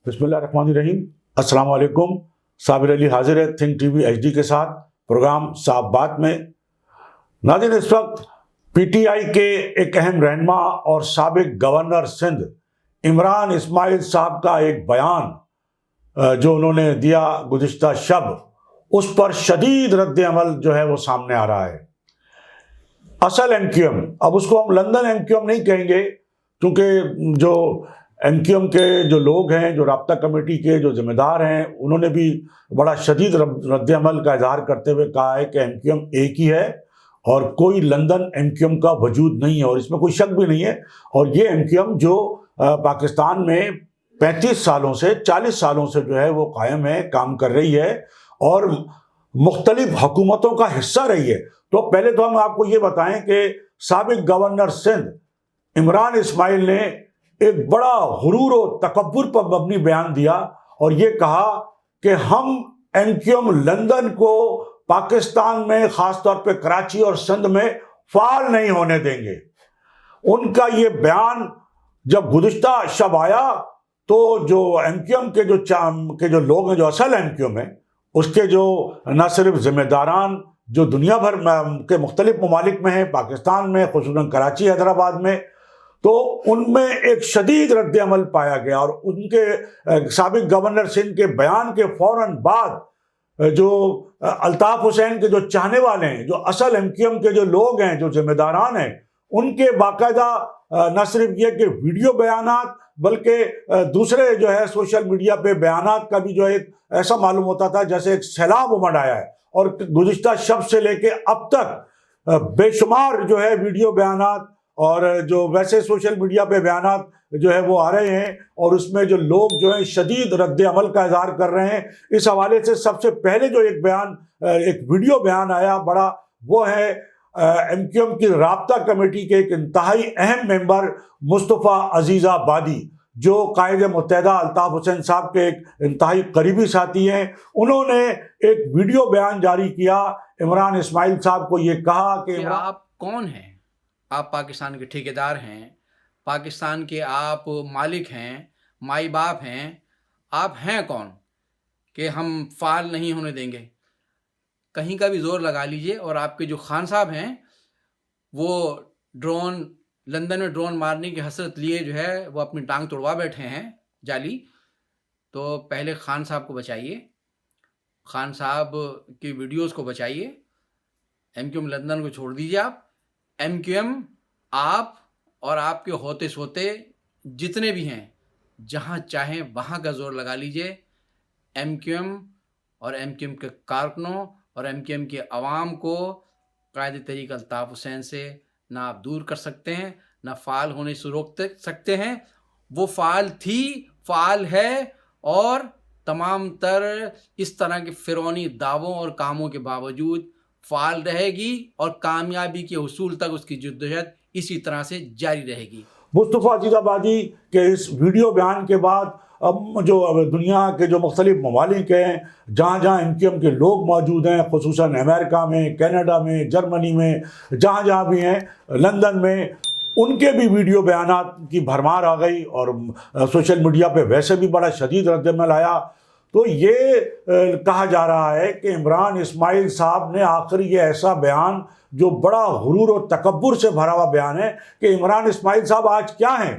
بسم اللہ الرحمن الرحیم. السلام علیکم. صابر علی حاضر ہے Think TV HD کے ساتھ پروگرام صاحب بات میں. ناظرین، اس وقت پی ٹی آئی کے ایک اہم رہنما اور سابق گورنر سندھ عمران اسماعیل صاحب کا ایک بیان جو انہوں نے دیا گزشتہ شب، اس پر شدید رد عمل جو ہے وہ سامنے آ رہا ہے. اصل ایم کیو ایم، اب اس کو ہم لندن ایم کیو ایم نہیں کہیں گے، کیونکہ جو ایم کیو ایم کے جو لوگ ہیں، جو رابطہ کمیٹی کے جو ذمہ دار ہیں، انہوں نے بھی بڑا شدید رد عمل کا اظہار کرتے ہوئے کہا ہے کہ ایم کیو ایم ایک ہی ہے اور کوئی لندن ایم کیو ایم کا وجود نہیں ہے، اور اس میں کوئی شک بھی نہیں ہے. اور یہ ایم کیو ایم جو پاکستان میں 35 سالوں سے 40 سالوں سے جو ہے وہ قائم ہے، کام کر رہی ہے اور مختلف حکومتوں کا حصہ رہی ہے. تو پہلے تو ہم آپ کو یہ بتائیں کہ سابق گورنر سندھ عمران اسماعیل نے ایک بڑا غرور و تکبر پر مبنی بیان دیا اور یہ کہا کہ ہم ایم کیو ایم لندن کو پاکستان میں، خاص طور پہ کراچی اور سندھ میں فعال نہیں ہونے دیں گے. ان کا یہ بیان جب گزشتہ شب آیا تو جو ایم کیو ایم کے جو لوگ ہیں، جو اصل ایم کیو ایم ہیں، اس کے جو نہ صرف ذمہ داران جو دنیا بھر کے مختلف ممالک میں ہیں، پاکستان میں، خصوصاً کراچی، حیدرآباد میں، تو ان میں ایک شدید رد عمل پایا گیا. اور ان کے سابق گورنر سندھ کے بیان کے فوراً بعد جو الطاف حسین کے جو چاہنے والے ہیں، جو اصل ایم کیو ایم کے جو لوگ ہیں، جو ذمہ داران ہیں، ان کے باقاعدہ نہ صرف یہ کہ ویڈیو بیانات بلکہ دوسرے جو ہے سوشل میڈیا پہ بیانات کا بھی جو ایک ایسا معلوم ہوتا تھا جیسے ایک سیلاب امڑ آیا ہے. اور گزشتہ شب سے لے کے اب تک بے شمار جو ہے ویڈیو بیانات اور جو ویسے سوشل میڈیا پہ بیانات جو ہے وہ آ رہے ہیں، اور اس میں جو لوگ جو ہیں شدید رد عمل کا اظہار کر رہے ہیں. اس حوالے سے سب سے پہلے جو ایک ویڈیو بیان آیا بڑا، وہ ہے ایم کیو ایم کی رابطہ کمیٹی کے ایک انتہائی اہم ممبر مصطفیٰ عزیز آبادی، جو قائد متحدہ الطاف حسین صاحب کے ایک انتہائی قریبی ساتھی ہیں. انہوں نے ایک ویڈیو بیان جاری کیا. عمران اسماعیل صاحب کو یہ کہا کہ آپ کون ہیں؟ آپ پاکستان کے ٹھیکیدار ہیں، پاکستان کے آپ مالک ہیں، مائی باپ ہیں. آپ ہیں کون کہ ہم فعال نہیں ہونے دیں گے؟ کہیں کا بھی زور لگا لیجئے. اور آپ کے جو خان صاحب ہیں، وہ لندن میں ڈرون مارنے کی حسرت لیے جو ہے وہ اپنی ٹانگ توڑوا بیٹھے ہیں جعلی. تو پہلے خان صاحب کو بچائیے، خان صاحب کی ویڈیوز کو بچائیے. ایم کیو ایم لندن کو چھوڑ دیجیے. آپ ایم کیو ایم، آپ اور آپ کے ہوتے سوتے جتنے بھی ہیں، جہاں چاہیں وہاں کا زور لگا لیجئے. ایم کیو ایم اور ایم کیو ایم کے کارکنوں اور ایم کیو ایم کے عوام کو قائد تحریک الطاف حسین سے نہ آپ دور کر سکتے ہیں، نہ فعال ہونے سے روک سکتے ہیں. وہ فعال تھی، فعال ہے، اور تمام تر اس طرح کے فرعونی دعووں اور کاموں کے باوجود فعال رہے گی، اور کامیابی کے حصول تک اس کی جدوجہد اسی طرح سے جاری رہے گی. مصطفیٰ عزیز آبادی کے اس ویڈیو بیان کے بعد اب جو دنیا کے جو مختلف ممالک ہیں، جہاں جہاں ایم کیو ایم کے لوگ موجود ہیں، خصوصاً امریکہ میں، کینیڈا میں، جرمنی میں، جہاں جہاں بھی ہیں، لندن میں، ان کے بھی ویڈیو بیانات کی بھرمار آ گئی. اور سوشل میڈیا پہ ویسے بھی بڑا شدید رد عمل آیا. تو یہ کہا جا رہا ہے کہ عمران اسماعیل صاحب نے آخر یہ ایسا بیان جو بڑا غرور و تکبر سے بھرا ہوا بیان ہے کہ عمران اسماعیل صاحب آج کیا ہیں؟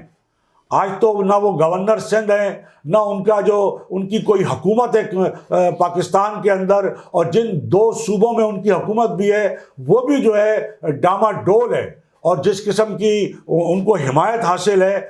آج تو نہ وہ گورنر سندھ ہیں، نہ ان کی کوئی حکومت ہے پاکستان کے اندر، اور جن 2 صوبوں میں ان کی حکومت بھی ہے وہ بھی جو ہے ڈاما ڈول ہے. اور جس قسم کی ان کو حمایت حاصل ہے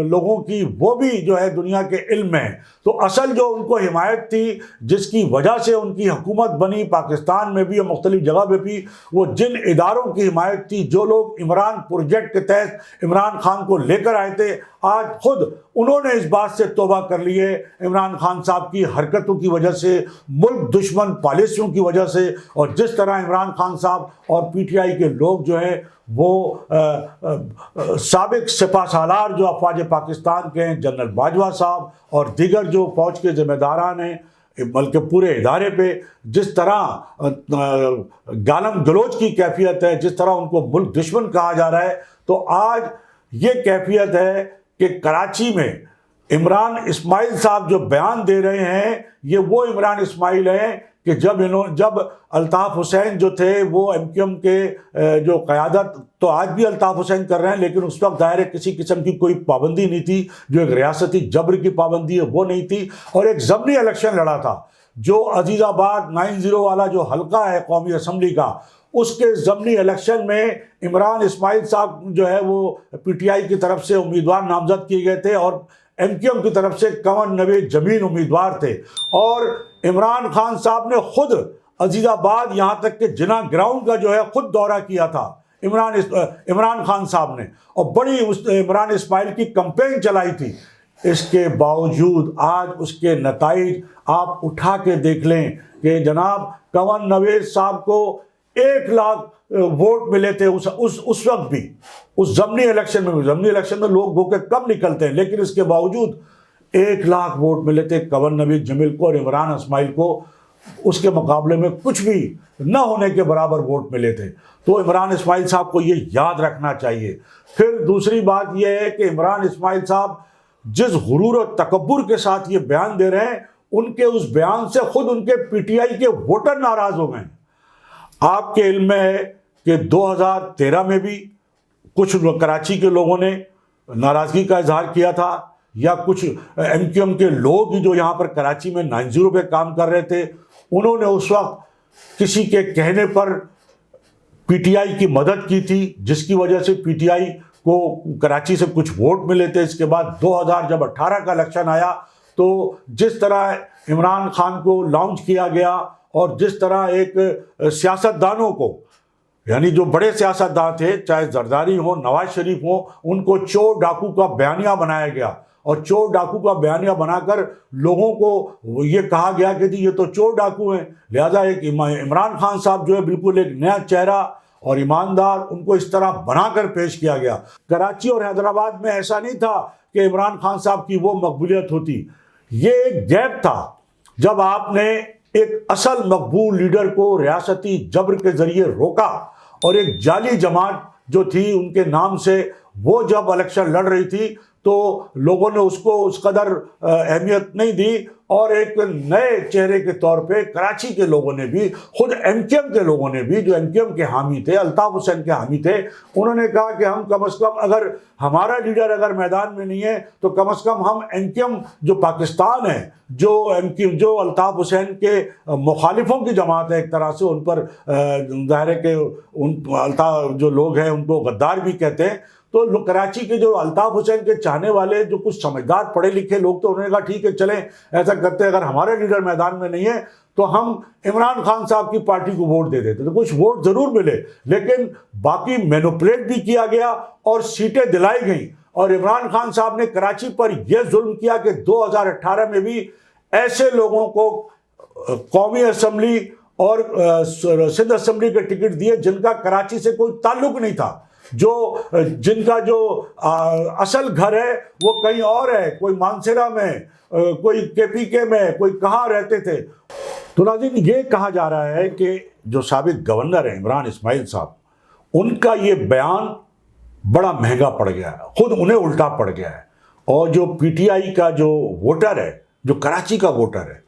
لوگوں کی، وہ بھی جو ہے دنیا کے علم میں ہے. تو اصل جو ان کو حمایت تھی، جس کی وجہ سے ان کی حکومت بنی پاکستان میں بھی اور مختلف جگہ پہ بھی، وہ جن اداروں کی حمایت تھی، جو لوگ عمران پروجیکٹ کے تحت عمران خان کو لے کر آئے تھے، آج خود انہوں نے اس بات سے توبہ کر لی ہے عمران خان صاحب کی حرکتوں کی وجہ سے، ملک دشمن پالیسیوں کی وجہ سے. اور جس طرح عمران خان صاحب اور پی ٹی آئی کے لوگ جو ہیں وہ سابق سپہ سالار جو افواج پاکستان کے ہیں، جنرل باجوہ صاحب اور دیگر جو فوج کے ذمہ داران ہیں، بلکہ پورے ادارے پہ جس طرح گالم گلوچ کی کیفیت ہے، جس طرح ان کو ملک دشمن کہا جا رہا ہے، تو آج یہ کیفیت ہے کہ کراچی میں عمران اسماعیل صاحب جو بیان دے رہے ہیں یہ وہ عمران اسماعیل ہیں کہ جب الطاف حسین جو تھے وہ ایم کیو ایم کے جو قیادت تو آج بھی الطاف حسین کر رہے ہیں، لیکن اس وقت ظاہر ہے کسی قسم کی کوئی پابندی نہیں تھی، جو ایک ریاستی جبر کی پابندی ہے وہ نہیں تھی، اور ایک ضمنی الیکشن لڑا تھا جو عزیز آباد 90 والا جو حلقہ ہے قومی اسمبلی کا، اس کے ضمنی الیکشن میں عمران اسماعیل صاحب جو ہے وہ پی ٹی آئی کی طرف سے امیدوار نامزد کیے گئے تھے، اور ایم کیو ایم کی طرف سے کنور نوید جمیل امیدوار تھے، اور عمران خان صاحب نے خود عزیز آباد یہاں تک کہ جناح گراؤنڈ کا جو ہے خود دورہ کیا تھا عمران خان صاحب نے، اور بڑی عمران اسماعیل کی کمپین چلائی تھی۔ اس کے باوجود آج اس کے نتائج آپ اٹھا کے دیکھ لیں کہ جناب کنور نوید صاحب کو 1 لاکھ ووٹ ملے تھے اس وقت بھی، اس ضمنی الیکشن میں لوگ گو کے کم نکلتے ہیں، لیکن اس کے باوجود 1 لاکھ ووٹ ملے تھے کنور نوید جمیل کو، اور عمران اسماعیل کو اس کے مقابلے میں کچھ بھی نہ ہونے کے برابر ووٹ ملے تھے۔ تو عمران اسماعیل صاحب کو یہ یاد رکھنا چاہیے۔ پھر دوسری بات یہ ہے کہ عمران اسماعیل صاحب جس غرور و تکبر کے ساتھ یہ بیان دے رہے ہیں، ان کے اس بیان سے خود ان کے پی ٹی آئی کے ووٹر ناراض ہو گئے ہیں۔ آپ کے علم میں ہے کہ 2013 میں بھی کچھ کراچی کے لوگوں نے ناراضگی کا اظہار کیا تھا، یا کچھ ایم کیو ایم کے لوگ جو یہاں پر کراچی میں 90 پہ کام کر رہے تھے، انہوں نے اس وقت کسی کے کہنے پر پی ٹی آئی کی مدد کی تھی، جس کی وجہ سے پی ٹی آئی کو کراچی سے کچھ ووٹ ملے تھے۔ اس کے بعد 2018 کا الیکشن آیا تو جس طرح عمران خان کو لانچ کیا گیا، اور جس طرح ایک سیاستدانوں کو، یعنی جو بڑے سیاستدان تھے، چاہے زرداری ہوں، نواز شریف ہوں، ان کو چور ڈاکو کا بیانیہ بنایا گیا، اور چور ڈاکو کا بیانیہ بنا کر لوگوں کو یہ کہا گیا کہ جی یہ تو چور ڈاکو ہیں، لہذا ایک عمران خان صاحب جو ہے بالکل ایک نیا چہرہ اور ایماندار، ان کو اس طرح بنا کر پیش کیا گیا۔ کراچی اور حیدرآباد میں ایسا نہیں تھا کہ عمران خان صاحب کی وہ مقبولیت ہوتی، یہ ایک گیپ تھا جب آپ نے ایک اصل مقبول لیڈر کو ریاستی جبر کے ذریعے روکا، اور ایک جعلی جماعت جو تھی ان کے نام سے وہ جب الیکشن لڑ رہی تھی تو لوگوں نے اس کو اس قدر اہمیت نہیں دی، اور ایک نئے چہرے کے طور پہ کراچی کے لوگوں نے بھی، خود ایم کیو ایم کے لوگوں نے بھی، جو ایم کیو ایم کے حامی تھے، الطاف حسین کے حامی تھے، انہوں نے کہا کہ ہم کم از کم اگر ہمارا لیڈر اگر میدان میں نہیں ہے تو کم از کم ہم ایم کیو ایم جو پاکستان ہے، جو الطاف حسین کے مخالفوں کی جماعت ہے ایک طرح سے، ان پر ظاہر ہے کہ الطاف جو لوگ ہیں ان کو غدار بھی کہتے ہیں، تو کراچی کے جو الطاف حسین کے چاہنے والے جو کچھ سمجھدار پڑھے لکھے لوگ، تو انہوں نے کہا ٹھیک ہے چلیں ایسا کرتے ہیں، اگر ہمارے لیڈر میدان میں نہیں ہے تو ہم عمران خان صاحب کی پارٹی کو ووٹ دے دیتے۔ تو کچھ ووٹ ضرور ملے، لیکن باقی مینوپولیٹ بھی کیا گیا اور سیٹیں دلائی گئیں، اور عمران خان صاحب نے کراچی پر یہ ظلم کیا کہ 2018 میں بھی ایسے لوگوں کو قومی اسمبلی اور سندھ اسمبلی کے ٹکٹ دیے جن کا کراچی سے کوئی تعلق نہیں تھا، جن کا جو اصل گھر ہے وہ کہیں اور ہے، کوئی مانسیرا میں، کوئی کے پی کے میں، کوئی کہاں رہتے تھے۔ تو ناظرین، یہ کہا جا رہا ہے کہ جو سابق گورنر ہیں عمران اسماعیل صاحب، ان کا یہ بیان بڑا مہنگا پڑ گیا ہے، خود انہیں الٹا پڑ گیا ہے، اور جو پی ٹی آئی کا جو ووٹر ہے، جو کراچی کا ووٹر ہے،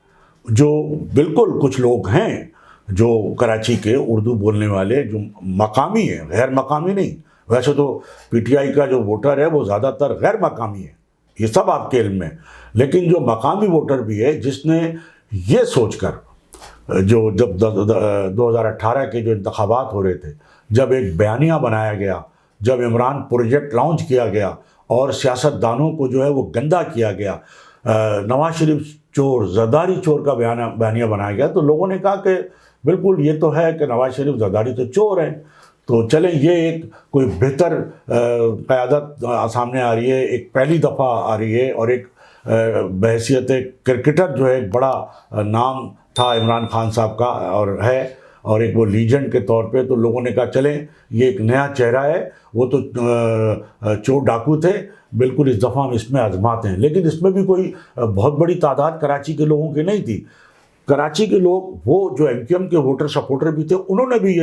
جو بالکل کچھ لوگ ہیں جو کراچی کے اردو بولنے والے جو مقامی ہیں، غیر مقامی نہیں، ویسے تو پی ٹی آئی کا جو ووٹر ہے وہ زیادہ تر غیر مقامی ہے، یہ سب آپ کے علم میں، لیکن جو مقامی ووٹر بھی ہے جس نے یہ سوچ کر، جو جب 2018 کے جو انتخابات ہو رہے تھے، جب ایک بیانیہ بنایا گیا، جب عمران پروجیکٹ لانچ کیا گیا اور سیاستدانوں کو جو ہے وہ گندا کیا گیا، نواز شریف چور، زرداری چور کا بیانیہ بنایا گیا، تو لوگوں نے کہا کہ بالکل یہ تو ہے کہ نواز شریف زرداری تو چور ہیں، تو چلیں یہ ایک کوئی بہتر قیادت سامنے آ رہی ہے، ایک پہلی دفعہ آ رہی ہے، اور ایک بحیثیت کرکٹر جو ہے ایک بڑا نام تھا عمران خان صاحب کا اور ہے، اور ایک وہ لیجنڈ کے طور پہ، تو لوگوں نے کہا چلیں یہ ایک نیا چہرہ ہے، وہ تو چور ڈاکو تھے، بالکل اس دفعہ ہم اس میں آزماتے ہیں۔ لیکن اس میں بھی کوئی بہت بڑی تعداد کراچی کے لوگوں کی نہیں تھی۔ کراچی کے لوگ وہ جو ایم کیو ایم کے ووٹر سپورٹر بھی تھے انہوں نے بھی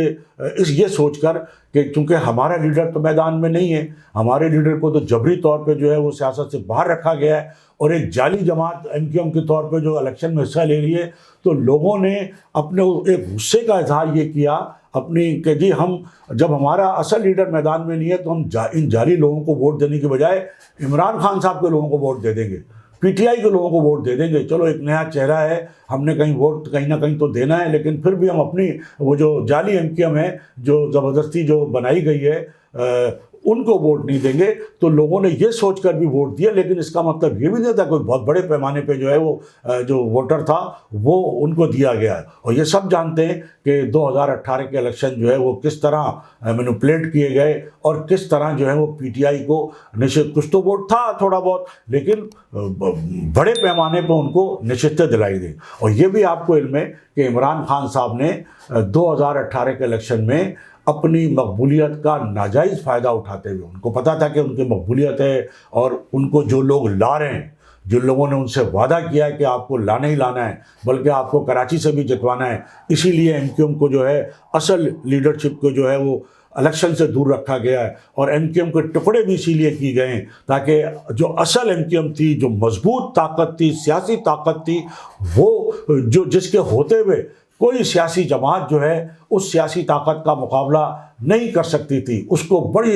یہ سوچ کر کہ چونکہ ہمارا لیڈر تو میدان میں نہیں ہے، ہمارے لیڈر کو تو جبری طور پہ جو ہے وہ سیاست سے باہر رکھا گیا ہے اور ایک جعلی جماعت ایم کیو ایم کے طور پہ جو الیکشن میں حصہ لے رہی ہے، تو لوگوں نے اپنے ایک غصے کا اظہار یہ کیا اپنی کہ جی ہم جب ہمارا اصل لیڈر میدان میں نہیں ہے تو ہم ان جعلی لوگوں کو ووٹ دینے کے بجائے عمران خان صاحب کے لوگوں کو ووٹ دے دیں گے، پی ٹی آئی کے لوگوں کو ووٹ دے دیں گے، چلو ایک نیا چہرہ ہے، ہم نے کہیں ووٹ کہیں نہ کہیں تو دینا ہے، لیکن پھر بھی ہم اپنی وہ جو جعلی ایم کیو ایم ہے جو زبردستی جو بنائی گئی ہے ان کو ووٹ نہیں دیں گے۔ تو لوگوں نے یہ سوچ کر بھی ووٹ دیا، لیکن اس کا مطلب یہ بھی نہیں تھا کوئی بہت بڑے پیمانے پہ جو ہے وہ جو ووٹر تھا وہ ان کو دیا گیا ہے۔ اور یہ سب جانتے ہیں کہ 2018 کے الیکشن جو ہے وہ کس طرح مینوپولیٹ کیے گئے اور کس طرح جو ہے وہ پی ٹی آئی کو نشست، کچھ تو ووٹ تھا تھوڑا بہت لیکن بڑے پیمانے پہ ان کو نشستیں دلائی گئی۔ اور یہ بھی آپ کو علم ہے کہ عمران خان صاحب نے 2018 کے الیکشن میں اپنی مقبولیت کا ناجائز فائدہ اٹھاتے ہوئے، ان کو پتہ تھا کہ ان کی مقبولیت ہے اور ان کو جو لوگ لا رہے ہیں، جن لوگوں نے ان سے وعدہ کیا ہے کہ آپ کو لانا ہی لانا ہے بلکہ آپ کو کراچی سے بھی جتوانا ہے، اسی لیے ایم کیو ایم کو جو ہے اصل لیڈرشپ کو جو ہے وہ الیکشن سے دور رکھا گیا ہے، اور ایم کیو ایم کے ٹکڑے بھی اسی لیے کی گئے ہیں تاکہ جو اصل ایم کیو ایم تھی، جو مضبوط طاقت تھی، سیاسی طاقت تھی، وہ جو جس کے ہوتے ہوئے کوئی سیاسی جماعت جو ہے اس سیاسی طاقت کا مقابلہ نہیں کر سکتی تھی، اس کو بڑی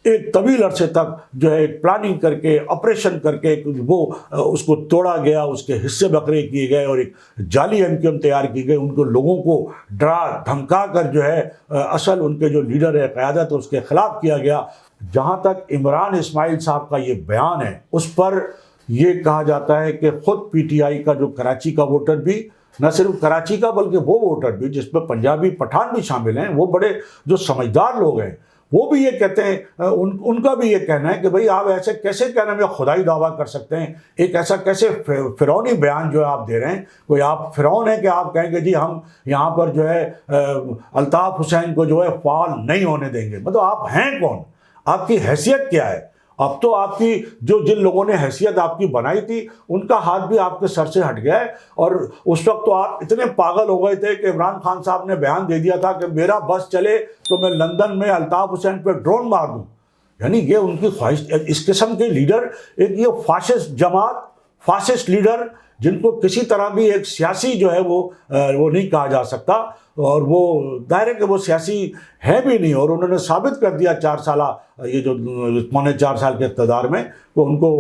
ایک طویل عرصے تک جو ہے ایک پلاننگ کر کے آپریشن کر کے وہ اس کو توڑا گیا، اس کے حصے بکرے کیے گئے اور ایک جعلی ایم کیو ایم تیار کی گئی، ان کو لوگوں کو ڈرا دھمکا کر جو ہے اصل ان کے جو لیڈر ہے قیادت اس کے خلاف کیا گیا۔ جہاں تک عمران اسماعیل صاحب کا یہ بیان ہے اس پر یہ کہا جاتا ہے کہ خود پی ٹی آئی کا جو کراچی کا ووٹر بھی، نہ صرف کراچی کا بلکہ وہ ووٹر بھی جس میں پنجابی پٹھان بھی شامل ہیں، وہ بڑے جو سمجھدار لوگ ہیں، وہ بھی یہ کہتے ہیں، ان کا بھی یہ کہنا ہے کہ بھئی آپ ایسے کیسے کہنا میں خدائی دعویٰ کر سکتے ہیں، ایک ایسا کیسے فرعونی بیان جو ہے آپ دے رہے ہیں، کوئی آپ فرعون ہے کہ آپ کہیں گے جی ہم یہاں پر جو ہے الطاف حسین کو جو ہے فعال نہیں ہونے دیں گے، مطلب آپ ہیں کون، آپ کی حیثیت کیا ہے؟ اب تو آپ کی جن لوگوں نے حیثیت آپ کی بنائی تھی ان کا ہاتھ بھی آپ کے سر سے ہٹ گیا ہے، اور اس وقت تو آپ اتنے پاگل ہو گئے تھے کہ عمران خان صاحب نے بیان دے دیا تھا کہ میرا بس چلے تو میں لندن میں الطاف حسین پہ ڈرون مار دوں، یعنی یہ ان کی خواہش۔ اس قسم کے لیڈر، ایک یہ فاشسٹ جماعت، فاشسٹ لیڈر جن کو کسی طرح بھی ایک سیاسی جو ہے وہ نہیں کہا جا سکتا، اور وہ ظاہر ہے کہ وہ سیاسی ہے بھی نہیں، اور انہوں نے ثابت کر دیا 4 سالہ یہ جو 4.25 سال کے اقتدار میں کہ ان کو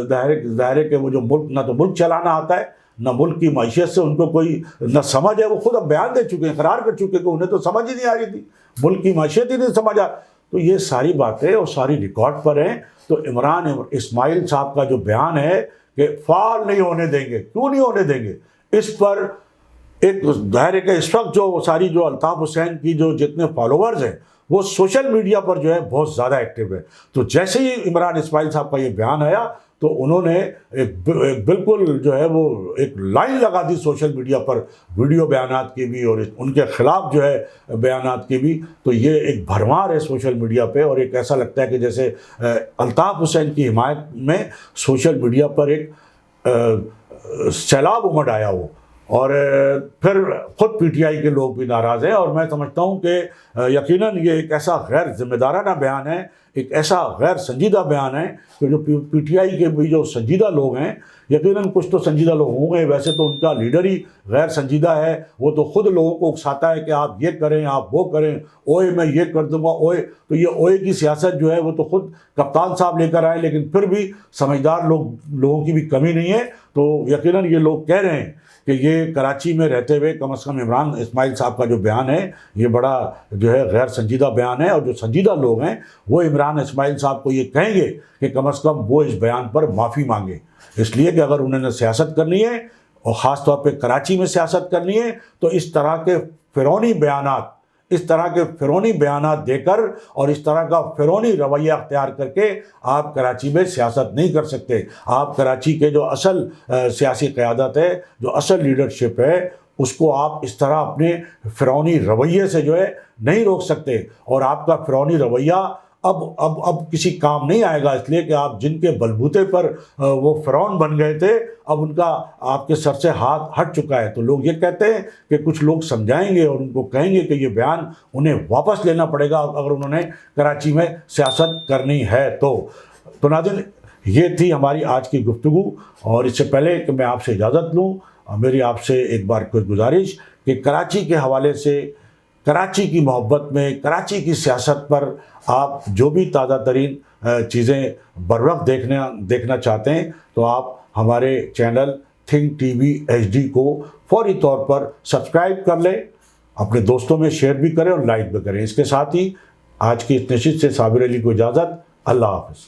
ظاہر ہے کہ وہ جو ملک نہ تو ملک چلانا آتا ہے نہ ملک کی معیشت سے ان کو کوئی نہ سمجھ ہے، وہ خود اب بیان دے چکے ہیں، اقرار کر چکے کہ انہیں تو سمجھ ہی نہیں آ رہی تھی، ملک کی معیشت ہی نہیں سمجھا۔ تو یہ ساری باتیں اور ساری ریکارڈ پر ہیں۔ تو عمران اسماعیل صاحب کا جو بیان ہے کہ فعال نہیں ہونے دیں گے، کیوں نہیں ہونے دیں گے، اس پر ایک ظاہر ہے کہ اس وقت جو ساری جو الطاف حسین کی جو جتنے فالوورز ہیں وہ سوشل میڈیا پر جو ہے بہت زیادہ ایکٹیو ہے۔ تو جیسے ہی عمران اسماعیل صاحب کا یہ بیان آیا تو انہوں نے ایک بالکل جو ہے وہ ایک لائن لگا the social media per, video بیانات کی بھی اور ان کے خلاف جو ہے بیانات کی بھی۔ تو یہ ایک بھرمار ہے سوشل میڈیا پہ، اور ایک ایسا لگتا ہے کہ جیسے الطاف حسین کی حمایت میں سوشل میڈیا پر ایک سیلاب امڑ آیا ہو، اور پھر خود پی ٹی آئی کے لوگ بھی ناراض ہیں۔ اور میں سمجھتا ہوں کہ یقیناً یہ ایک ایسا غیر ذمہ دارانہ بیان ہے، ایک ایسا غیر سنجیدہ بیان ہے کہ جو پی ٹی آئی کے بھی جو سنجیدہ لوگ ہیں، یقیناً کچھ تو سنجیدہ لوگ ہوں گے، ویسے تو ان کا لیڈر ہی غیر سنجیدہ ہے، وہ تو خود لوگوں کو اکساتا ہے کہ آپ یہ کریں، آپ وہ کریں، اوئے میں یہ کر دوں گا، اوئے۔ تو یہ اوئے کی سیاست جو ہے وہ تو خود کپتان صاحب لے کر آئے، لیکن پھر بھی سمجھدار لوگوں کی بھی کمی نہیں ہے۔ تو یقیناً یہ لوگ کہہ رہے ہیں کہ یہ کراچی میں رہتے ہوئے کم از کم عمران اسماعیل صاحب کا جو بیان ہے یہ بڑا جو ہے غیر سنجیدہ بیان ہے، اور جو سنجیدہ لوگ ہیں وہ عمران اسماعیل صاحب کو یہ کہیں گے کہ کم از کم وہ اس بیان پر معافی مانگے، اس لیے کہ اگر انہوں نے سیاست کرنی ہے اور خاص طور پہ کراچی میں سیاست کرنی ہے تو اس طرح کے فرعونی بیانات دے کر اور اس طرح کا فرعونی رویہ اختیار کر کے آپ کراچی میں سیاست نہیں کر سکتے۔ آپ کراچی کے جو اصل سیاسی قیادت ہے، جو اصل لیڈرشپ ہے، اس کو آپ اس طرح اپنے فرعونی رویے سے جو ہے نہیں روک سکتے، اور آپ کا فرعونی رویہ اب کسی کام نہیں آئے گا، اس لیے کہ آپ جن کے بلبوتے پر وہ فرعون بن گئے تھے اب ان کا آپ کے سر سے ہاتھ ہٹ چکا ہے۔ تو لوگ یہ کہتے ہیں کہ کچھ لوگ سمجھائیں گے اور ان کو کہیں گے کہ یہ بیان انہیں واپس لینا پڑے گا اگر انہوں نے کراچی میں سیاست کرنی ہے تو ناظرین یہ تھی ہماری آج کی گفتگو، اور اس سے پہلے کہ میں آپ سے اجازت لوں میری آپ سے ایک بار کوئی گزارش کہ کراچی کے حوالے سے، کراچی کی محبت میں، کراچی کی سیاست پر آپ جو بھی تازہ ترین چیزیں بر وقت دیکھنا چاہتے ہیں تو آپ ہمارے channel Think TV HD کو فوری طور پر سبسکرائب کر لیں، اپنے دوستوں میں شیئر بھی کریں اور لائک بھی کریں۔ اس کے ساتھ ہی آج کی اس نشست سے صابر علی کو اجازت، اللہ حافظ۔